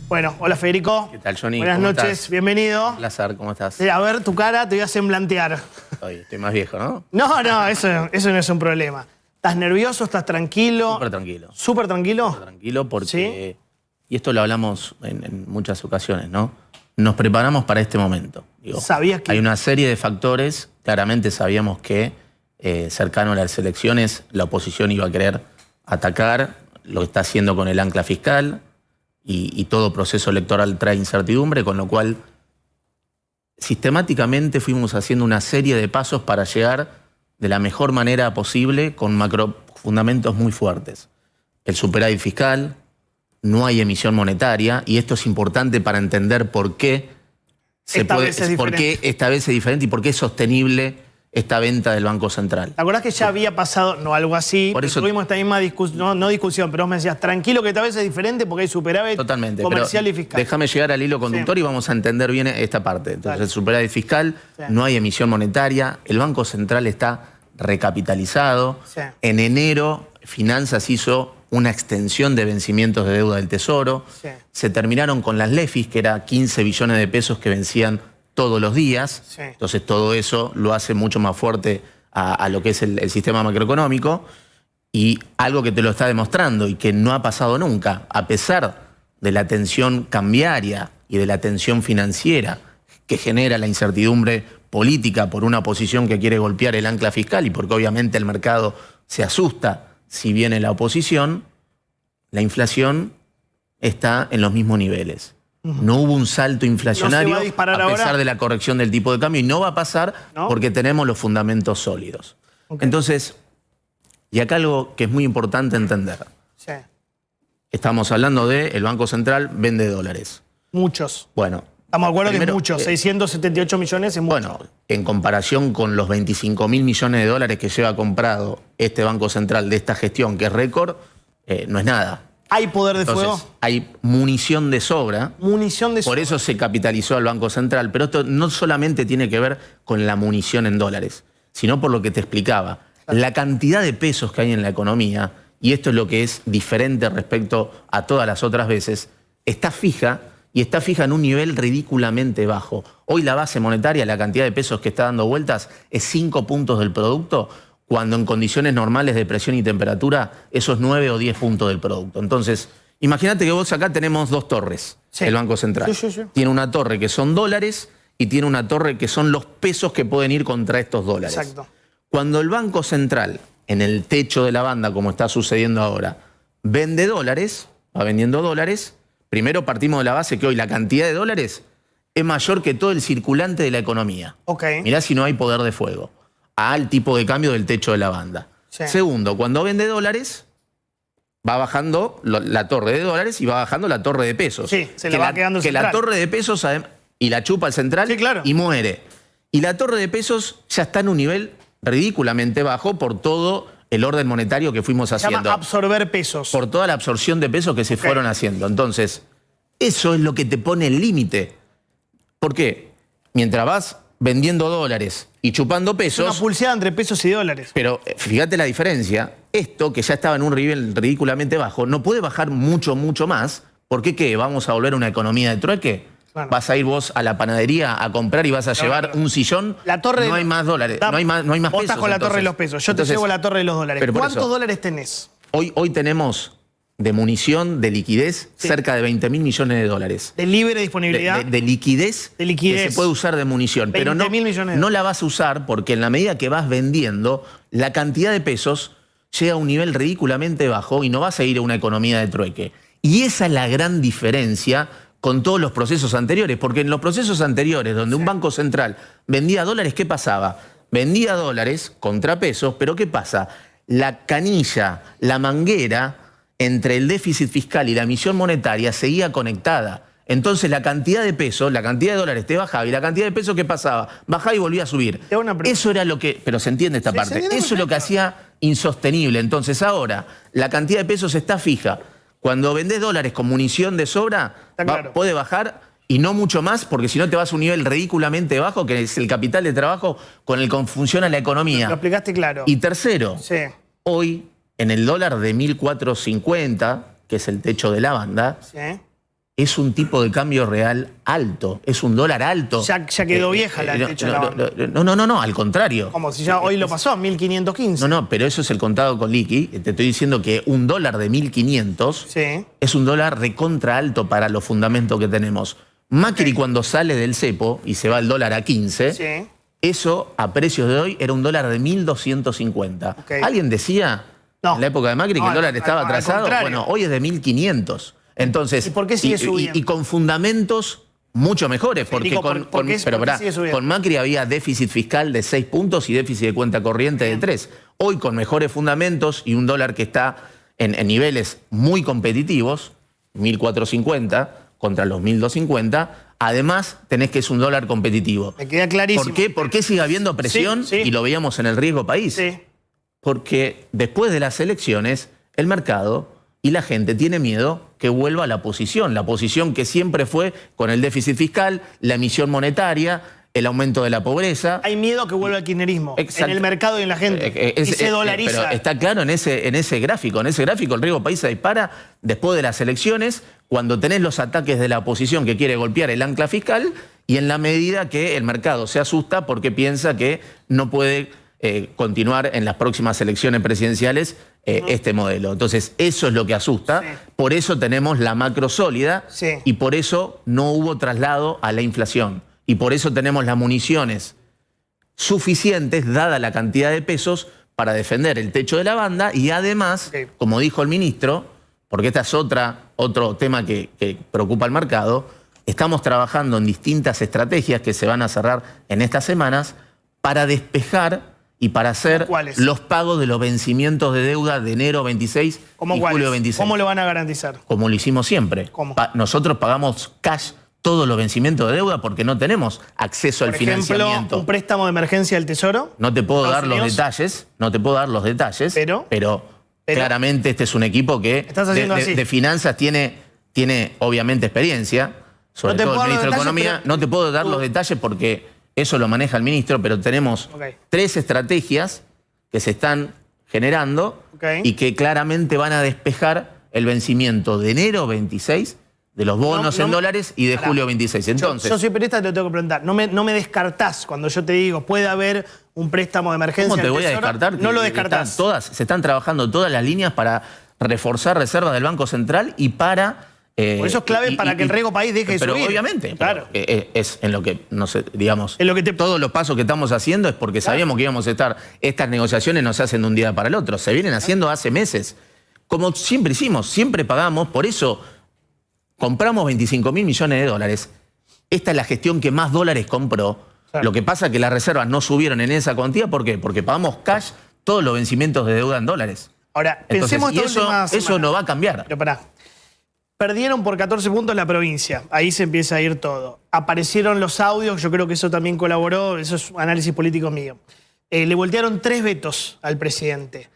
Bueno, hola Federico. ¿Qué tal, Johnny? Buenas noches, estás? bienvenido. Un placer, ¿cómo estás? A ver tu cara, te voy a semblantear. Estoy más viejo, ¿no? No, eso no es un problema. ¿Estás nervioso? ¿Estás tranquilo? Súper tranquilo. ¿Súper tranquilo? Súper tranquilo porque, ¿Sí? y esto lo hablamos en muchas ocasiones, ¿no? Nos preparamos para este momento. Digo, ¿Sabías que...? hay una serie de factores, claramente sabíamos que cercano a las elecciones la oposición iba a querer atacar lo que está haciendo con el ancla fiscal y todo proceso electoral trae incertidumbre, con lo cual sistemáticamente fuimos haciendo una serie de pasos para llegar de la mejor manera posible con macrofundamentos muy fuertes. El superávit fiscal, no hay emisión monetaria, y esto es importante para entender por qué esta vez es diferente y por qué es sostenible esta venta del Banco Central. ¿Te acordás que ya había pasado, no algo así, por eso tuvimos esta misma discusión, no discusión, pero vos me decías, tranquilo que esta vez es diferente porque hay superávit totalmente, comercial y fiscal. Déjame llegar al hilo conductor y vamos a entender bien esta parte. Entonces, Dale. el superávit fiscal, no hay emisión monetaria, el Banco Central está recapitalizado. Sí. En enero, Finanzas hizo una extensión de vencimientos de deuda del Tesoro. Sí. Se terminaron con las LEFIs, que era 15 billones de pesos que vencían todos los días. Sí. Entonces todo eso lo hace mucho más fuerte a lo que es el sistema macroeconómico, y algo que te lo está demostrando y que no ha pasado nunca, a pesar de la tensión cambiaria y de la tensión financiera que genera la incertidumbre política por una oposición que quiere golpear el ancla fiscal y porque obviamente el mercado se asusta si viene la oposición, la inflación está en los mismos niveles. No hubo un salto inflacionario ¿No se va a disparar a pesar ahora? de la corrección del tipo de cambio, y no va a pasar porque tenemos los fundamentos sólidos. Okay. Entonces, y acá algo que es muy importante entender. Sí. Estamos hablando de el Banco Central vende dólares. Muchos. Bueno, Estamos de acuerdo que es primero, mucho, 678 millones es mucho. bueno, en comparación con los 25.000 millones de dólares que lleva comprado este Banco Central de esta gestión, que es récord, no es nada. ¿Hay poder de Entonces, fuego? hay munición de sobra. Munición de Por sobra. eso se capitalizó al Banco Central. Pero esto no solamente tiene que ver con la munición en dólares, sino por lo que te explicaba. La cantidad de pesos que hay en la economía, y esto es lo que es diferente respecto a todas las otras veces, está fija, y está fija en un nivel ridículamente bajo. Hoy la base monetaria, la cantidad de pesos que está dando vueltas, es 5 puntos del producto, cuando en condiciones normales de presión y temperatura eso es 9 o 10 puntos del producto. Entonces, imagínate que vos acá tenemos dos torres, Sí. el Banco Central. Sí. Tiene una torre que son dólares y tiene una torre que son los pesos que pueden ir contra estos dólares. Exacto. Cuando el Banco Central, en el techo de la banda, como está sucediendo ahora, vende dólares, va vendiendo dólares, primero partimos de la base que hoy la cantidad de dólares es mayor que todo el circulante de la economía. Ok. Mirá si no hay poder de fuego al tipo de cambio del techo de la banda. Sí. Segundo, cuando vende dólares, va bajando la torre de dólares y va bajando la torre de pesos. Sí, se le va quedando el que la central. torre de pesos y la chupa el central, Sí, claro. y muere. Y la torre de pesos ya está en un nivel ridículamente bajo por todo el orden monetario que fuimos Se llama haciendo. absorber pesos. Por toda la absorción de pesos que se fueron haciendo. Entonces, eso es lo que te pone el límite. ¿Por qué? Mientras vas vendiendo dólares y chupando Una pesos, pulseada entre pesos y dólares. pero fíjate la diferencia, esto que ya estaba en un nivel ridículamente bajo, no puede bajar mucho más, porque ¿qué? ¿Vamos a volver a una economía de trueque? Claro. ¿Vas a ir vos a la panadería a comprar y vas a llevar un sillón? La torre, no hay más dólares, no hay más Vos pesos. estás con la torre de los pesos, yo te llevo la torre de los dólares. pero por ¿Cuántos eso, dólares tenés? Hoy tenemos de munición, de liquidez, cerca de 20.000 millones de dólares. De libre disponibilidad. De liquidez, De liquidez. que se puede usar de munición. Pero 20.000 millones. no la vas a usar porque en la medida que vas vendiendo, la cantidad de pesos llega a un nivel ridículamente bajo y no vas a ir a una economía de trueque. Y esa es la gran diferencia con todos los procesos anteriores, porque en los procesos anteriores, donde un banco central vendía dólares, ¿qué pasaba? Vendía dólares contra pesos, pero ¿qué pasa? La canilla, la manguera entre el déficit fiscal y la emisión monetaria seguía conectada. Entonces la cantidad de pesos, la cantidad de dólares te bajaba y la cantidad de pesos que pasaba, bajaba y volvía a subir. Eso era lo que, pero se entiende esta parte, eso es lo que hacía insostenible. Entonces ahora la cantidad de pesos está fija. Cuando vendés dólares con munición de sobra, puede bajar y no mucho más, porque si no te vas a un nivel ridículamente bajo, que es el capital de trabajo con el que funciona la economía. Lo explicaste claro. Y tercero, Sí. hoy en el dólar de 1.450, que es el techo de la banda, Sí. es un tipo de cambio real alto, es un dólar alto. Ya quedó vieja el techo de la banda. No, al contrario. Como si ya hoy lo pasó a 1.515. No, pero eso es el contado con liqui. Te estoy diciendo que un dólar de 1.500 sí. es un dólar recontra alto para los fundamentos que tenemos. Macri cuando sale del cepo y se va el dólar a 15, Sí. eso a precios de hoy era un dólar de 1.250. ¿Alguien decía en la época de Macri que el dólar estaba atrasado? Bueno, hoy es de 1.500. Entonces, ¿Y por qué sigue subiendo? Y con fundamentos mucho mejores, porque con Macri había déficit fiscal de 6 puntos y déficit de cuenta corriente de 3. Hoy con mejores fundamentos y un dólar que está en niveles muy competitivos, 1.450 contra los 1.250, además tenés que es un dólar competitivo. Me queda clarísimo. ¿Por qué sigue habiendo presión? Sí. Y lo veíamos en el riesgo país. Sí. Porque después de las elecciones, el mercado y la gente tiene miedo que vuelva a la posición que siempre fue con el déficit fiscal, la emisión monetaria, el aumento de la pobreza. Hay miedo que vuelva al kirchnerismo. Exacto. En el mercado y en la gente. Y se dolariza. Pero está claro en ese gráfico. En ese gráfico el riesgo país se dispara después de las elecciones, cuando tenés los ataques de la oposición que quiere golpear el ancla fiscal y en la medida que el mercado se asusta porque piensa que no puede continuar en las próximas elecciones presidenciales este modelo. Entonces, eso es lo que asusta. Sí. Por eso tenemos la macro sólida y por eso no hubo traslado a la inflación. Y por eso tenemos las municiones suficientes, dada la cantidad de pesos, para defender el techo de la banda y además, como dijo el ministro, porque este es otro tema que preocupa al mercado, estamos trabajando en distintas estrategias que se van a cerrar en estas semanas para despejar y para hacer los pagos de los vencimientos de deuda de enero 26 y julio 26. ¿Cómo lo van a garantizar? Como lo hicimos siempre. ¿Cómo? Nosotros pagamos cash todos los vencimientos de deuda porque no tenemos acceso al financiamiento. Por ejemplo, un préstamo de emergencia del Tesoro. No te puedo dar los detalles, pero claramente este es un equipo que de finanzas tiene obviamente experiencia, sobre todo el ministro de Economía. No te puedo dar los detalles porque eso lo maneja el ministro, pero tenemos 3 estrategias que se están generando y que claramente van a despejar el vencimiento de enero 26 de los bonos en dólares y de julio 26. Entonces, yo soy periodista y te lo tengo que preguntar. No me descartás cuando yo te digo, puede haber un préstamo de emergencia. ¿Cómo te voy a descartar? No lo descartás. Se están trabajando todas las líneas para reforzar reservas del Banco Central y para... Por eso es clave para que el riesgo país deje de subir. Pero obviamente, claro. Es en lo que, no sé, digamos, en lo que todos los pasos que estamos haciendo es porque sabíamos que íbamos a estar. Estas negociaciones no se hacen de un día para el otro, se vienen haciendo hace meses. Como siempre hicimos, siempre pagamos, por eso compramos 25.000 millones de dólares. Esta es la gestión que más dólares compró. Lo que pasa es que las reservas no subieron en esa cuantía. ¿Por qué? Porque pagamos cash todos los vencimientos de deuda en dólares. Ahora, pensemos eso no va a cambiar. Pero pará. Perdieron por 14 puntos la provincia. Ahí se empieza a ir todo. Aparecieron los audios, yo creo que eso también colaboró, eso es análisis político mío. Le voltearon 3 vetos al presidente.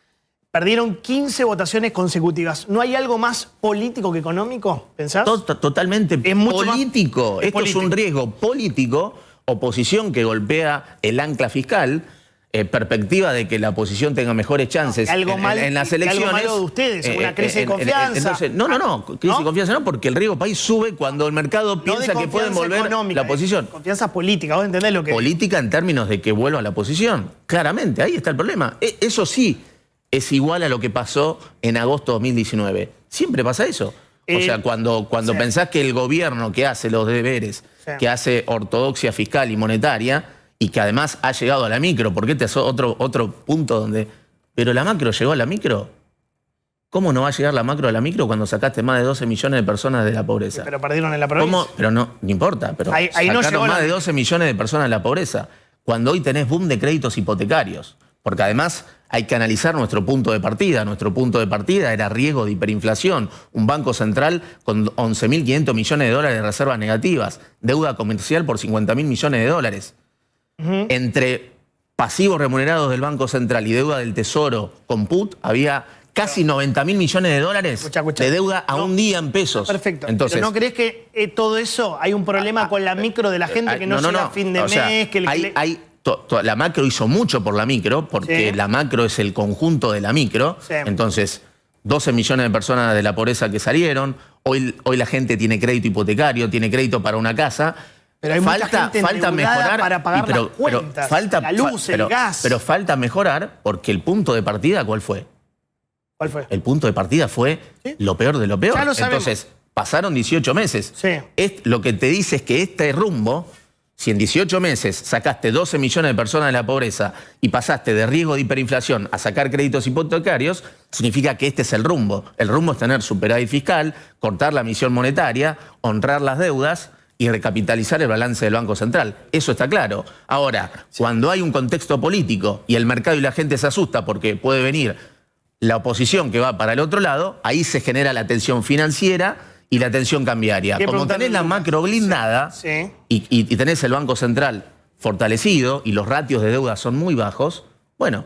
Perdieron 15 votaciones consecutivas. ¿No hay algo más político que económico, pensás? Totalmente político. Esto es un riesgo político, oposición que golpea el ancla fiscal, perspectiva de que la oposición tenga mejores chances en las elecciones. Algo malo de ustedes, una crisis de confianza. Entonces, crisis de confianza no, porque el riesgo país sube cuando el mercado piensa que pueden volver la oposición. Confianza política, ¿vos entendés lo que política en términos de que vuelva la oposición. Claramente, ahí está el problema. Eso sí es igual a lo que pasó en agosto de 2019. Siempre pasa eso. O sea, cuando pensás que el gobierno que hace los deberes, que hace ortodoxia fiscal y monetaria, y que además ha llegado a la micro, porque este es otro punto donde... Pero la macro llegó a la micro. ¿Cómo no va a llegar la macro a la micro cuando sacaste más de 12 millones de personas de la pobreza? Pero perdieron en la provincia. Pero no importa, pero ahí sacaron más de 12 millones de personas de la pobreza. Cuando hoy tenés boom de créditos hipotecarios. Porque además hay que analizar nuestro punto de partida. Nuestro punto de partida era riesgo de hiperinflación. Un banco central con 11.500 millones de dólares de reservas negativas. Deuda comercial por 50.000 millones de dólares. Entre pasivos remunerados del Banco Central y deuda del Tesoro con PUT, había casi 90.000 millones de dólares de deuda a un día en pesos. Perfecto. Entonces, ¿pero no crees que todo eso hay un problema con la micro de la gente que no llega a fin de mes? La macro hizo mucho por la micro, porque la macro es el conjunto de la micro. Entonces, 12 millones de personas de la pobreza que salieron. Hoy la gente tiene crédito hipotecario, tiene crédito para una casa. Pero hay mucha gente falta mejorar para pagar las cuentas, la luz, el gas. Pero falta mejorar porque el punto de partida, ¿cuál fue? ¿Cuál fue? El punto de partida fue lo peor de lo peor. Ya lo sabemos. Entonces, pasaron 18 meses. Sí. Lo que te dice es que este rumbo, si en 18 meses sacaste 12 millones de personas de la pobreza y pasaste de riesgo de hiperinflación a sacar créditos hipotecarios, significa que este es el rumbo. El rumbo es tener superávit fiscal, cortar la emisión monetaria, honrar las deudas y recapitalizar el balance del Banco Central. Eso está claro. Ahora, cuando hay un contexto político y el mercado y la gente se asusta porque puede venir la oposición que va para el otro lado, ahí se genera la tensión financiera y la tensión cambiaria. Como tenés la macro blindada y tenés el Banco Central fortalecido y los ratios de deuda son muy bajos, bueno,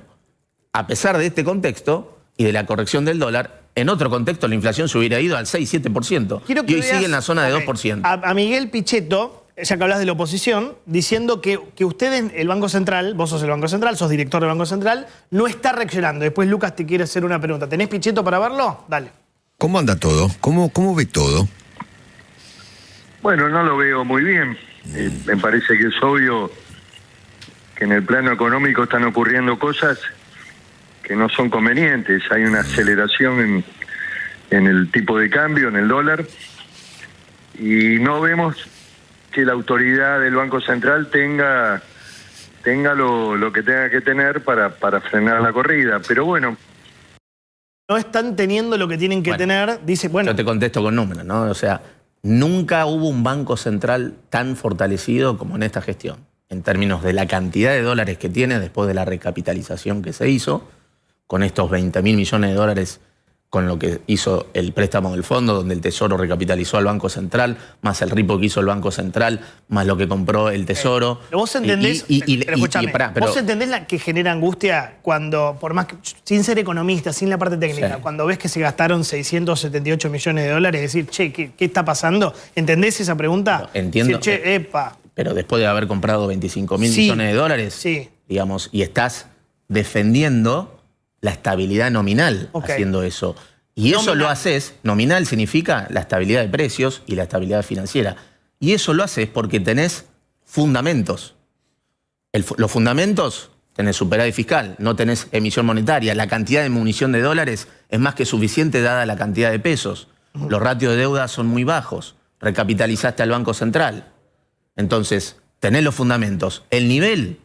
a pesar de este contexto y de la corrección del dólar, en otro contexto la inflación se hubiera ido al 6-7%. Y hoy sigue en la zona de 2%. A Miguel Pichetto, ya que hablas de la oposición, diciendo que ustedes, el Banco Central, vos sos el Banco Central, sos director del Banco Central, no está reaccionando. Después Lucas te quiere hacer una pregunta. ¿Tenés Pichetto para verlo? Dale. ¿Cómo anda todo? ¿Cómo ve todo? Bueno, no lo veo muy bien. Me parece que es obvio que en el plano económico están ocurriendo cosas que no son convenientes. Hay una aceleración en el tipo de cambio, en el dólar, y no vemos que la autoridad del Banco Central tenga lo que tenga que tener para frenar la corrida. Pero bueno. No están teniendo lo que tienen que tener, dice, bueno. Yo te contesto con números, ¿no? O sea, nunca hubo un Banco Central tan fortalecido como en esta gestión, en términos de la cantidad de dólares que tiene después de la recapitalización que se hizo, con estos 20.000 millones de dólares con lo que hizo el préstamo del fondo, donde el Tesoro recapitalizó al Banco Central, más el repo que hizo el Banco Central, más lo que compró el Tesoro. Pero vos entendés, pero escúchame, ¿vos entendés la que genera angustia cuando, por más que, sin ser economista, sin la parte técnica, cuando ves que se gastaron 678 millones de dólares, decir, che, ¿qué está pasando? ¿Entendés esa pregunta? No, entiendo. Decir, che, epa. Pero después de haber comprado 25.000 millones de dólares, digamos, y estás defendiendo la estabilidad nominal haciendo eso. Y eso nominal. Lo haces, nominal significa la estabilidad de precios y la estabilidad financiera. Y eso lo haces porque tenés fundamentos. Los fundamentos, tenés superávit fiscal, no tenés emisión monetaria, la cantidad de munición de dólares es más que suficiente dada la cantidad de pesos. Los ratios de deuda son muy bajos, recapitalizaste al Banco Central. Entonces, tenés los fundamentos. El nivel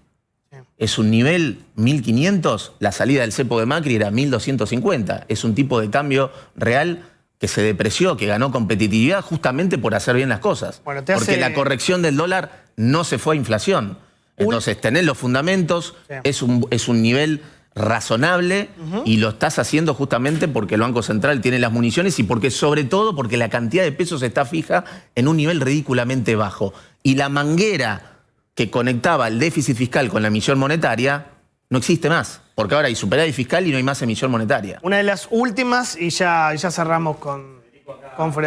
es un nivel 1.500, la salida del cepo de Macri era 1.250. Es un tipo de cambio real que se depreció, que ganó competitividad justamente por hacer bien las cosas. Bueno, porque la corrección del dólar no se fue a inflación. Entonces, tenés los fundamentos, es un nivel razonable y lo estás haciendo justamente porque el Banco Central tiene las municiones y porque, sobre todo, porque la cantidad de pesos está fija en un nivel ridículamente bajo. Y la manguera que conectaba el déficit fiscal con la emisión monetaria no existe más, porque ahora hay superávit fiscal y no hay más emisión monetaria. Una de las últimas, y ya cerramos con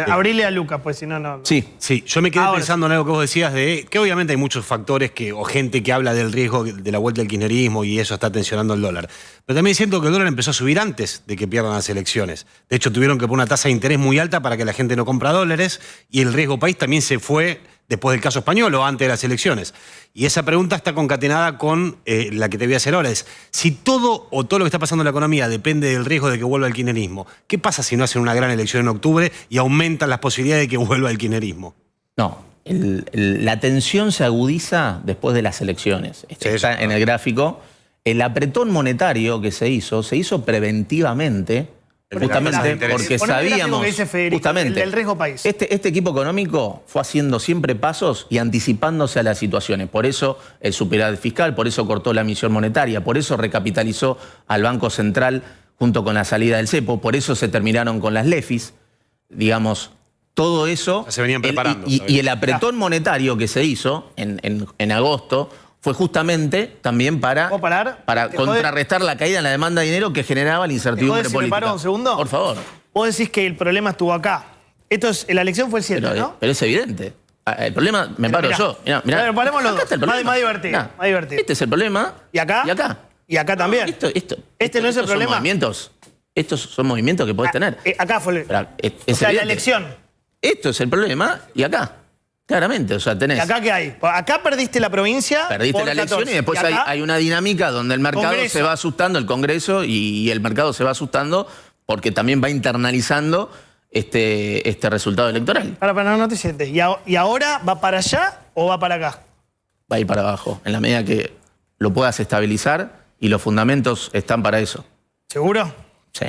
abrile a Lucas, pues si no. Sí, yo me quedé pensando en algo que vos decías de que obviamente hay muchos factores o gente que habla del riesgo de la vuelta del kirchnerismo y eso está tensionando el dólar. Pero también siento que el dólar empezó a subir antes de que pierdan las elecciones. De hecho, tuvieron que poner una tasa de interés muy alta para que la gente no compra dólares y el riesgo país también se fue después del caso español o antes de las elecciones. Y esa pregunta está concatenada con la que te voy a hacer ahora. Es, si todo lo que está pasando en la economía depende del riesgo de que vuelva el kirchnerismo, ¿qué pasa si no hacen una gran elección en octubre y aumentan las posibilidades de que vuelva el kirchnerismo? No, la tensión se agudiza después de las elecciones. Esto está en el gráfico. El apretón monetario que se hizo preventivamente, justamente porque sabíamos, justamente, el riesgo país. Este equipo económico fue haciendo siempre pasos y anticipándose a las situaciones. Por eso el superávit fiscal, por eso cortó la emisión monetaria, por eso recapitalizó al Banco Central junto con la salida del cepo, por eso se terminaron con las LEFIs, digamos, todo eso. Se venían preparando. Y el apretón monetario que se hizo en agosto fue justamente también para contrarrestar la caída en la demanda de dinero que generaba la incertidumbre política. ¿Me paro un segundo? Por favor. Vos decís que el problema estuvo acá. La elección fue el 7, ¿no? Pero es evidente. El problema, yo. Mirá, paremos los dos. Más divertido. Este es el problema. ¿Y acá? Y acá. ¿Y acá también? Este no es el problema. Movimientos Estos son movimientos que podés tener. Acá fue Pero, o sea, la evidente. elección. Esto es el problema y acá, claramente, o sea, tenés... ¿Y acá qué hay? Acá perdiste la provincia. Perdiste por la elección 14. y después ¿Y acá? hay una dinámica donde el mercado Congreso. se va asustando, el Congreso y el mercado se va asustando porque también va internalizando este resultado electoral. Para, no te sientes. ¿Y ahora va para allá o va para acá? Va a ir para abajo, en la medida que lo puedas estabilizar y los fundamentos están para eso. ¿Seguro? Sí.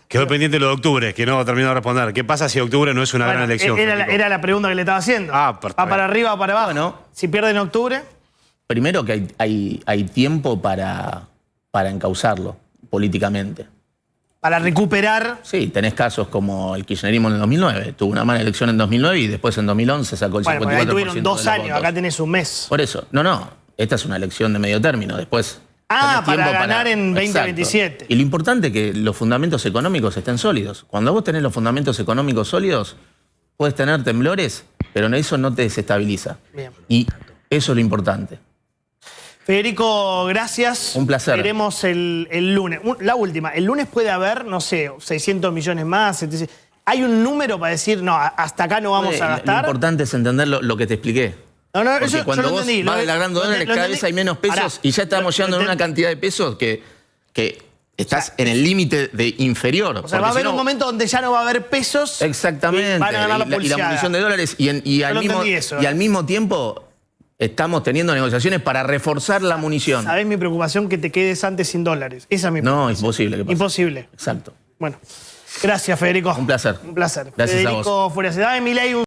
Quedó pendiente lo de octubre, que no terminó de responder. ¿Qué pasa si octubre no es una Bueno, gran elección? era la pregunta que le estaba haciendo. Ah, perfecto. ¿Va para arriba o para abajo? Bueno. Si pierde en octubre, Primero que hay tiempo para encauzarlo políticamente. para recuperar. Sí, tenés casos como el kirchnerismo en el 2009. Tuvo una mala elección en 2009 y después en 2011 sacó el 54% Bueno, porque ahí tuvieron de 2 los años, votos. acá tenés un mes. Por eso, no, esta es una elección de medio término. Después. Ah, tenés para tiempo ganar en Exacto. 2027. Y lo importante es que los fundamentos económicos estén sólidos. Cuando vos tenés los fundamentos económicos sólidos, puedes tener temblores, pero eso no te desestabiliza. Bien. Y eso es lo importante. Federico, gracias. Un placer. Veremos el lunes. La última. El lunes puede haber, no sé, 600 millones más. 700. ¿Hay un número para decir, no, hasta acá no vamos a Lo gastar? importante es entender lo que te expliqué. No, Porque eso cuando yo lo vos entendí. vas alargando dólares, cada vez hay menos pesos Pará. y ya estamos llegando a una cantidad de pesos que estás en el límite de inferior. O sea, va a porque haber si no- un momento donde ya no va a haber pesos. Exactamente. Y van a ganar la y la pulseada. munición de dólares y Yo lo entendí eso, al mismo tiempo estamos teniendo negociaciones para reforzar la munición. ¿Sabés mi preocupación? Que te quedes antes sin dólares. Esa es mi No, preocupación. imposible que pase. Imposible. Exacto. Bueno, gracias, Federico. Un placer. Un placer. Gracias a vos. Federico Furias. Dame mi ley.